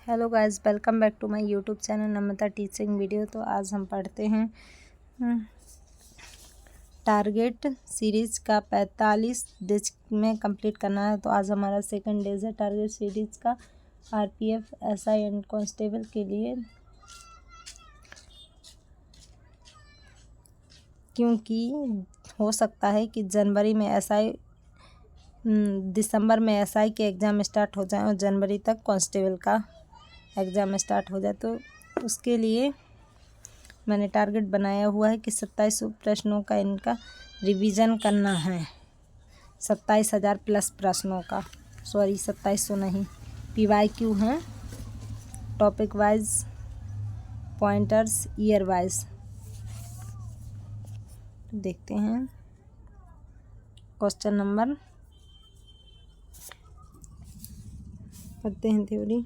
Hello guys, welcome back to my YouTube channel Namrata teaching video. तो आज हम पढ़ते हैं टारगेट सीरीज़ का 45 डेज में कंप्लीट करना है। तो आज हमारा सेकंड डेज है टारगेट सीरीज़ का आरपीएफ एसआई एंड कांस्टेबल के लिए, क्योंकि हो सकता है कि जनवरी में एसआई दिसंबर में एसआई के एग्ज़ाम स्टार्ट हो जाए और जनवरी तक कांस्टेबल का एग्ज़ाम स्टार्ट हो जाए। तो उसके लिए मैंने टारगेट बनाया हुआ है कि 27 प्रश्नों का इनका रिवीजन करना है। 27,000 प्लस प्रश्नों का, सॉरी 2700 नहीं, पीवाईक्यू हैं, topic wise, pointers, year wise. देखते हैं क्वेश्चन नंबर, पढ़ते हैं थ्योरी।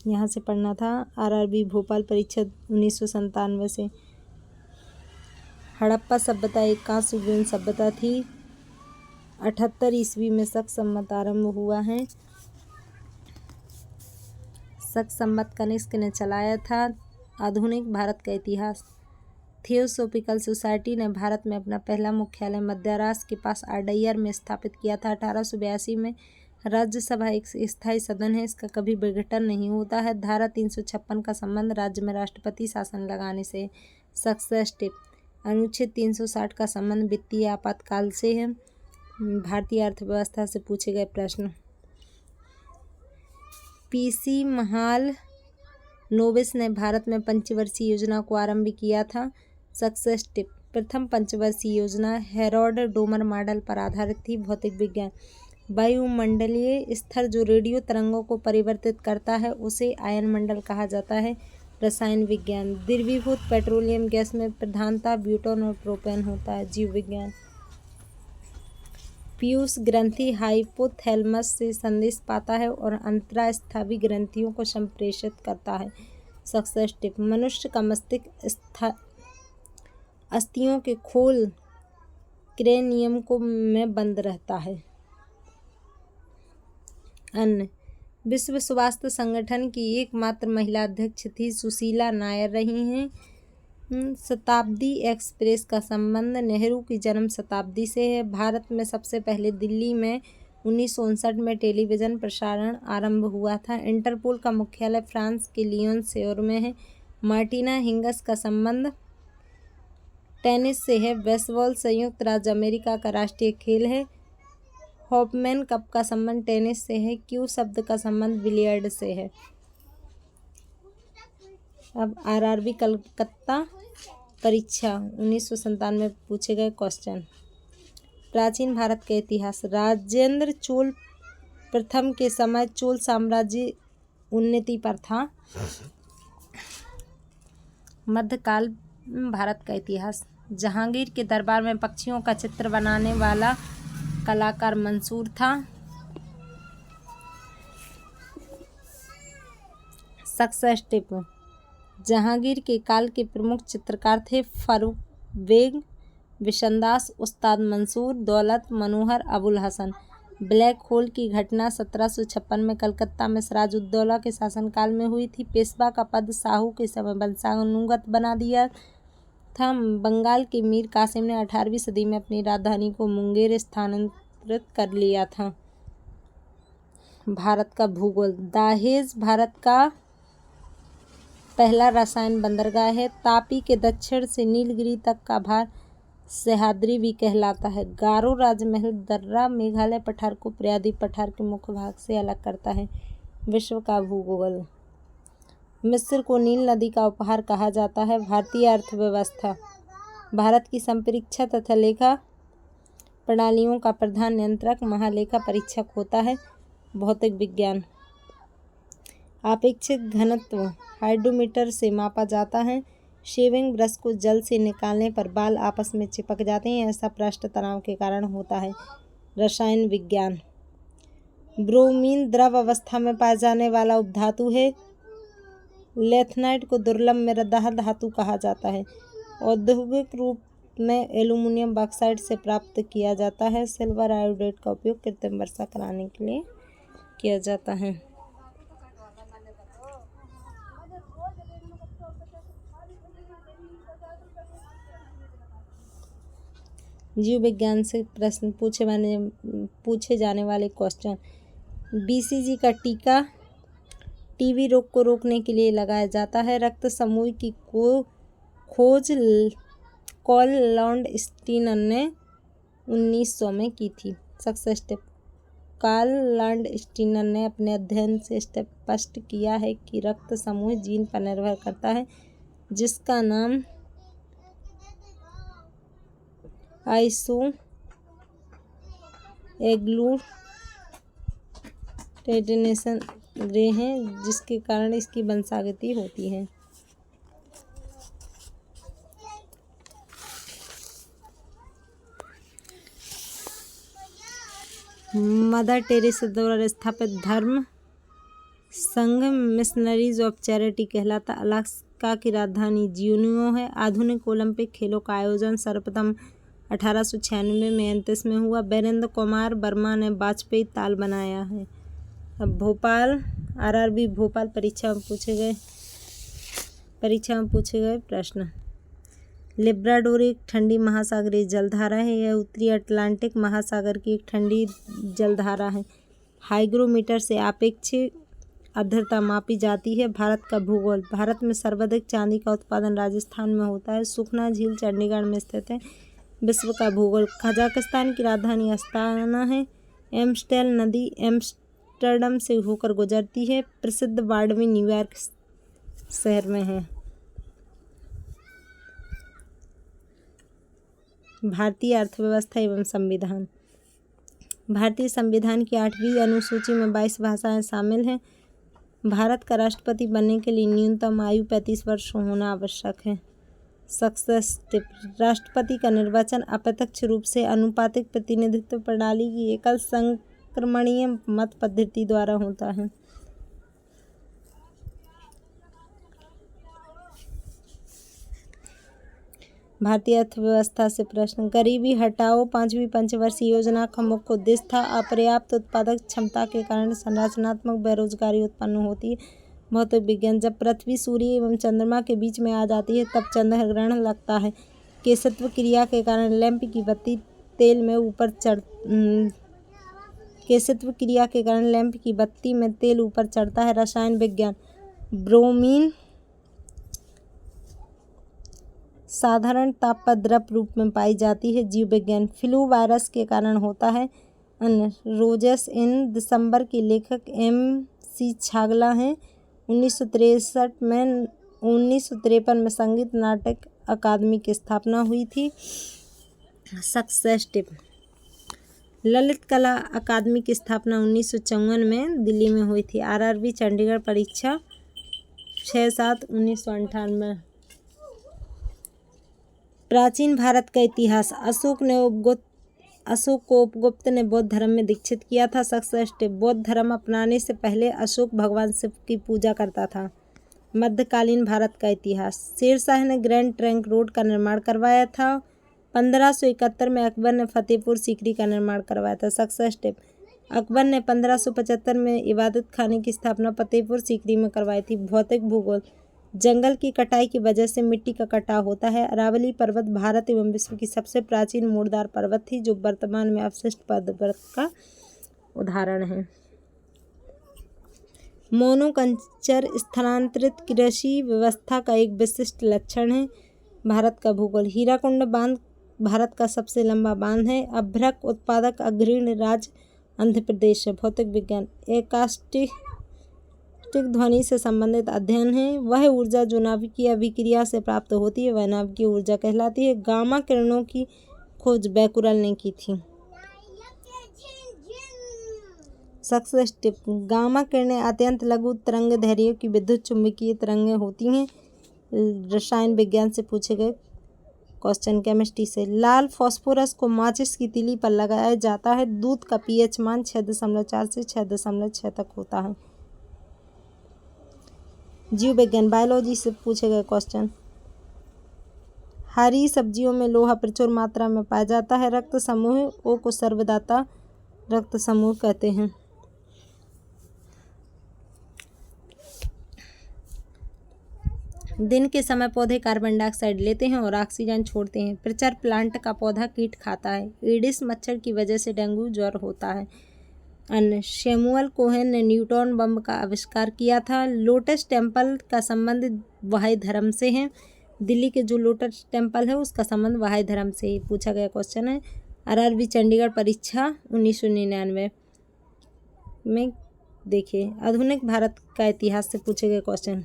यहाँ से पढ़ना था आरआरबी भोपाल परीक्षा 1997 से। हड़प्पा सभ्यता एक कांस्य युगीन सभ्यता थी। 78 ईस्वी में शक संवत आरंभ हुआ है। शक संवत कनिष्क ने चलाया था। आधुनिक भारत का इतिहास। थियोसॉफिकल सोसाइटी ने भारत में अपना पहला मुख्यालय मद्रास के पास अडैयर में स्थापित किया था। 1882 में राज्यसभा एक स्थायी सदन है, इसका कभी विघटन नहीं होता है। धारा 356 का संबंध राज्य में राष्ट्रपति शासन लगाने से। Success tip. अनुच्छेद 360 का संबंध वित्तीय आपातकाल से है। भारतीय अर्थव्यवस्था से पूछे गए प्रश्न। पीसी महालनोबिस ने भारत में पंचवर्षीय योजना को आरंभ किया था। Success tip. प्रथम पंचवर्षीय योजना हेरोल्ड डोमर मॉडल पर आधारित थी। भौतिक विज्ञान। वायुमंडलीय स्तर जो रेडियो तरंगों को परिवर्तित करता है उसे आयन मंडल कहा जाता है। रसायन विज्ञान। द्रवीभूत पेट्रोलियम गैस में प्रधानतः ब्यूटेन और प्रोपेन होता है। जीव विज्ञान। पीयूष ग्रंथि हाइपोथैलेमस से संदेश पाता है और अंतरास्रावी ग्रंथियों को संप्रेषित करता है। Success tip. मनुष्य का मस्तिष्क अस्थियों के खोल क्रेनियम को में बंद रहता है। अन्य। विश्व स्वास्थ्य संगठन की एकमात्र महिला अध्यक्ष थी सुशीला नायर रही हैं। शताब्दी एक्सप्रेस का संबंध नेहरू की जन्म शताब्दी से है। भारत में सबसे पहले दिल्ली में 1959 में टेलीविज़न प्रसारण आरंभ हुआ था। इंटरपोल का मुख्यालय फ्रांस के लियोन शहर में है। मार्टिना हिंगस का संबंध टेनिस से है। बेसबॉल संयुक्त राज्य अमेरिका का राष्ट्रीय खेल है। हॉपमैन कप का संबंध टेनिस से है। क्यू शब्द का संबंध बिलियर्ड से है। अब आरआरबी कलकत्ता परीक्षा 1997 में पूछे गए क्वेश्चन। प्राचीन भारत का इतिहास। राजेंद्र चोल प्रथम के समय चोल साम्राज्य उन्नति पर था। मध्यकाल भारत का इतिहास। जहांगीर के दरबार में पक्षियों का चित्र बनाने वाला कलाकार मंसूर था। Success tip. जहांगीर के काल के प्रमुख चित्रकार थे फर्रुख बेग, बिशनदास, उस्ताद मंसूर, दौलत मनोहर, अबुल हसन। ब्लैक होल की घटना 1756 में कलकत्ता में सिराजुद्दौला के शासनकाल में हुई थी। पेशवा का पद शाहू के समय वंशानुगत बना दिया था। बंगाल के मीर कासिम ने 18वीं सदी में अपनी राजधानी को मुंगेर स्थानांतरित कर लिया था। भारत का भूगोल। दाहेज भारत का पहला रसायन बंदरगाह है। तापी के दक्षिण से नीलगिरी तक का भाग सह्याद्री भी कहलाता है। गारो राजमहल दर्रा मेघालय पठार को प्रायद्वीप पठार के मुख्य भाग से अलग करता है। विश्व का भूगोल। मिस्र को नील नदी का उपहार कहा जाता है। भारतीय अर्थव्यवस्था। भारत की संपरीक्षा तथा लेखा प्रणालियों का प्रधान नियंत्रक महालेखा परीक्षक होता है। भौतिक विज्ञान। आपेक्षिक घनत्व हाइड्रोमीटर से मापा जाता है। शेविंग ब्रश को जल से निकालने पर बाल आपस में चिपक जाते हैं, ऐसा पृष्ठ तनाव के कारण होता है। रसायन विज्ञान। ब्रोमीन द्रव अवस्था में पाए जाने वाला उपधातु है। लेथनाइट को दुर्लभ मृदा धातु कहा जाता है। औद्योगिक रूप में एल्यूमिनियम बॉक्साइट से प्राप्त किया जाता है। सिल्वर आयोडेट का उपयोग कृत्रिम वर्षा कराने के लिए किया जाता है। जीव विज्ञान से प्रश्न पूछे जाने वाले क्वेश्चन। BCG का टीका टीबी रोग को रोकने के लिए लगाया जाता है। रक्त समूह की खोज कॉल लॉन्डस्टीनर ने 1900 में की थी। Success step. कार्ल लॉन्डस्टीनर ने अपने अध्ययन से स्पष्ट किया है कि रक्त समूह जीन पर निर्भर करता है, जिसका नाम आइसोएग्लूटेनेशन ग्रे है, जिसके कारण इसकी वंशागति होती है। मदर टेरेसा द्वारा स्थापित धर्म संघ मिशनरीज ऑफ चैरिटी कहलाता। अलास्का की राजधानी ज्यूनियो है। आधुनिक ओलंपिक खेलों का आयोजन सर्वप्रथम 1896 में एथेंस में हुआ। वीरेंद्र कुमार वर्मा ने वाजपेयी ताल बनाया है। अब भोपाल RRB भोपाल परीक्षा में पूछे गए प्रश्न। लिब्राडोर एक ठंडी महासागरीय जलधारा है। यह उत्तरी अटलांटिक महासागर की एक ठंडी जलधारा है। हाइग्रोमीटर से आपेक्षिक आर्द्रता मापी जाती है। भारत का भूगोल। भारत में सर्वाधिक चांदी का उत्पादन राजस्थान में होता है। सुखना झील चंडीगढ़ में स्थित है। विश्व का भूगोल। कजाकिस्तान की राजधानी अस्ताना है। एम्स्टेल नदी एम्स्टर्डम से होकर गुजरती है। प्रसिद्ध बाड़मेर न्यूयॉर्क शहर में है। भारतीय अर्थव्यवस्था एवं संविधान। भारतीय संविधान की 8वीं अनुसूची में 22 भाषाएं शामिल हैं। भारत का राष्ट्रपति बनने के लिए न्यूनतम आयु 35 वर्ष होना आवश्यक है। Success tip. राष्ट्रपति का निर्वाचन अप्रत्यक्ष रूप से आनुपातिक प्रतिनिधित्व प्रणाली की एकल संक्रमणीय मत पद्धति द्वारा होता है। भारतीय अर्थव्यवस्था से प्रश्न। गरीबी हटाओ 5वीं पंचवर्षीय योजना का मुख्य उद्देश्य था। अपर्याप्त उत्पादक क्षमता के कारण संरचनात्मक बेरोजगारी उत्पन्न होती है। भौतिक विज्ञान। जब पृथ्वी सूर्य एवं चंद्रमा के बीच में आ जाती है तब चंद्र ग्रहण लगता है। केशत्व क्रिया के कारण लैंप की बत्ती तेल में ऊपर चढ़ता है। रसायन विज्ञान। ब्रोमीन साधारण ताप पर द्रव रूप में पाई जाती है। जीव विज्ञान। फ्लू वायरस के कारण होता है। रोजेस इन दिसंबर के लेखक MC छागला हैं। 1953 में संगीत नाटक अकादमी की स्थापना हुई थी। Success tip. ललित कला अकादमी की स्थापना 1954 में दिल्ली में हुई थी। RRB चंडीगढ़ परीक्षा 6/7/1998। प्राचीन भारत का इतिहास। अशोक को उपगुप्त ने बौद्ध धर्म में दीक्षित किया था। Success tip. बौद्ध धर्म अपनाने से पहले अशोक भगवान शिव की पूजा करता था। मध्यकालीन भारत का इतिहास। शेरशाह ने ग्रैंड ट्रंक रोड का निर्माण करवाया था। 1571 में अकबर ने फतेहपुर सीकरी का निर्माण करवाया था। Success tip. अकबर ने 1575 में इबादत खाने की स्थापना फतेहपुर सीकरी में करवाई थी। भौतिक भूगोल। जंगल की कटाई की वजह से मिट्टी का कटाव होता है। अरावली पर्वत भारत एवं विश्व की सबसे प्राचीन मूलधार पर्वत थी, जो वर्तमान में अवशिष्ट पर्वत का उदाहरण है। मोनोकल्चर स्थानांतरित कृषि व्यवस्था का एक विशिष्ट लक्षण है। भारत का भूगोल। हीराकुंड बांध भारत का सबसे लंबा बांध है। अभ्रक उत्पादक अग्रणी राज्य आंध्र प्रदेश है। भौतिक विज्ञान। एकास्टिक ध्वनि से संबंधित अध्ययन है। वह ऊर्जा जो नाभिकीय अभिक्रिया से प्राप्त होती है वह नाभिकीय ऊर्जा कहलाती है। गामा किरणों की खोज बैकुरल ने की थी। Success tip. गामा किरणें अत्यंत लघु तरंगदैर्घ्य की विद्युत चुंबकीय तरंगें होती हैं। रसायन विज्ञान से पूछे गए क्वेश्चन। केमिस्ट्री से। लाल फास्फोरस को माचिस की तीली पर लगाया जाता है। दूध का pH मान 6.4 से 6.6 तक होता है। जीव विज्ञान। बायोलॉजी से पूछे गए क्वेश्चन। हरी सब्जियों में लोहा प्रचुर मात्रा में पाया जाता है। रक्त समूह O को सर्वदाता रक्त समूह कहते हैं। दिन के समय पौधे कार्बन डाइऑक्साइड लेते हैं और ऑक्सीजन छोड़ते हैं। प्रचर प्लांट का पौधा कीट खाता है। एडिस मच्छर की वजह से डेंगू ज्वर होता है। अन्य शैमुअल कोहेन ने न्यूट्रॉन बम का आविष्कार किया था। लोटस टेम्पल का संबंध वहाई धर्म से है। दिल्ली के जो लोटस टेम्पल है उसका संबंध वहाई धर्म से पूछा गया क्वेश्चन है। RRB चंडीगढ़ परीक्षा 1999 में देखिए। आधुनिक भारत का इतिहास से पूछे गए क्वेश्चन।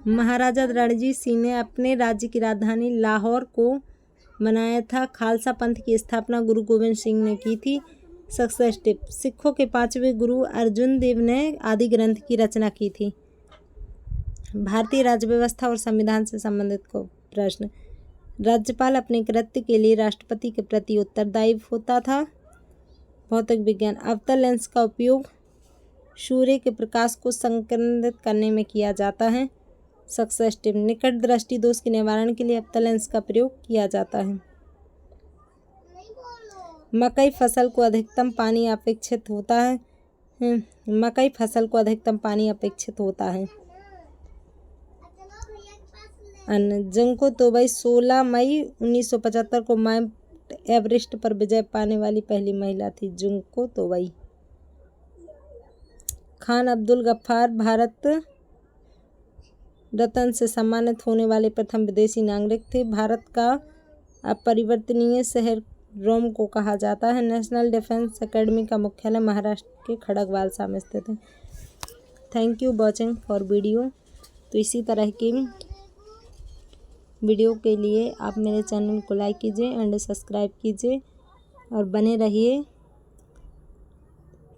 महाराजा रणजीत सिंह ने अपने राज्य की राजधानी लाहौर को बनाया था। खालसा पंथ की स्थापना गुरु गोविंद सिंह ने की थी। Success tip. सिखों के 5वें गुरु अर्जुन देव ने आदि ग्रंथ की रचना की थी। भारतीय राज्य व्यवस्था और संविधान से संबंधित को प्रश्न। राज्यपाल अपने कृत्य के लिए राष्ट्रपति के प्रति उत्तरदायी होता था। भौतिक विज्ञान। अवतल लेंस का उपयोग सूर्य के प्रकाश को संकेंद्रित करने में किया जाता है। Success tip. निकट दृष्टि दोष के निवारण के लिए अवतल लेंस का प्रयोग किया जाता है। मकई फसल को अधिकतम पानी अपेक्षित होता है। मकई फसल को अधिकतम पानी अपेक्षित होता है। जुंको तोबई 16 मई 1975 को माउंट एवरेस्ट पर विजय पाने वाली पहली महिला थी। जुंको तोबई। खान अब्दुल गफ्फार भारत रत्न से सम्मानित होने वाले प्रथम विदेशी नागरिक थे। भारत का अपरिवर्तनीय शहर रोम को कहा जाता है। नेशनल डिफेंस एकेडमी का मुख्यालय महाराष्ट्र के खड़गवासला में स्थित है। Thank you watching for video. तो इसी तरह की वीडियो के लिए आप मेरे चैनल को लाइक कीजिए एंड सब्सक्राइब कीजिए और बने रहिए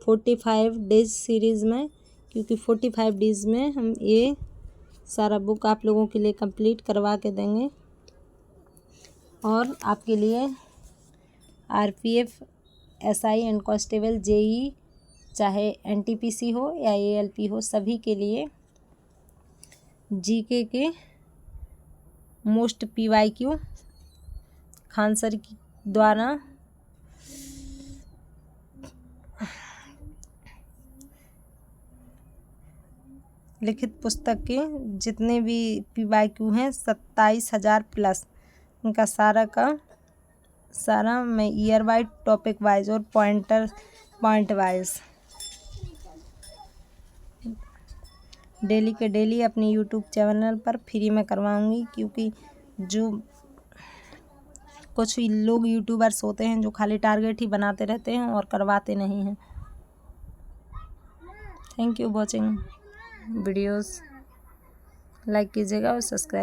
45 डेज सीरीज़ में, क्योंकि 45 डेज में हम ये सारा बुक आप लोगों के लिए कंप्लीट करवा के देंगे और आपके लिए RPF, SI and constable, JE, चाहे NTPC हो या ALP हो, सभी के लिए GK के मोस्ट PYQ खान सर की द्वारा लिखित पुस्तक के जितने भी PYQ हैं 27,000 प्लस, उनका सारा का सारा मैं ईयर वाइज, टॉपिक वाइज और पॉइंट वाइज डेली के डेली अपने यूट्यूब चैनल पर फ्री में करवाऊंगी, क्योंकि जो कुछ लोग यूट्यूबर्स होते हैं जो खाली टारगेट ही बनाते रहते हैं और करवाते नहीं हैं। Thank you watching videos. Like कीजिएगा और सब्सक्राइब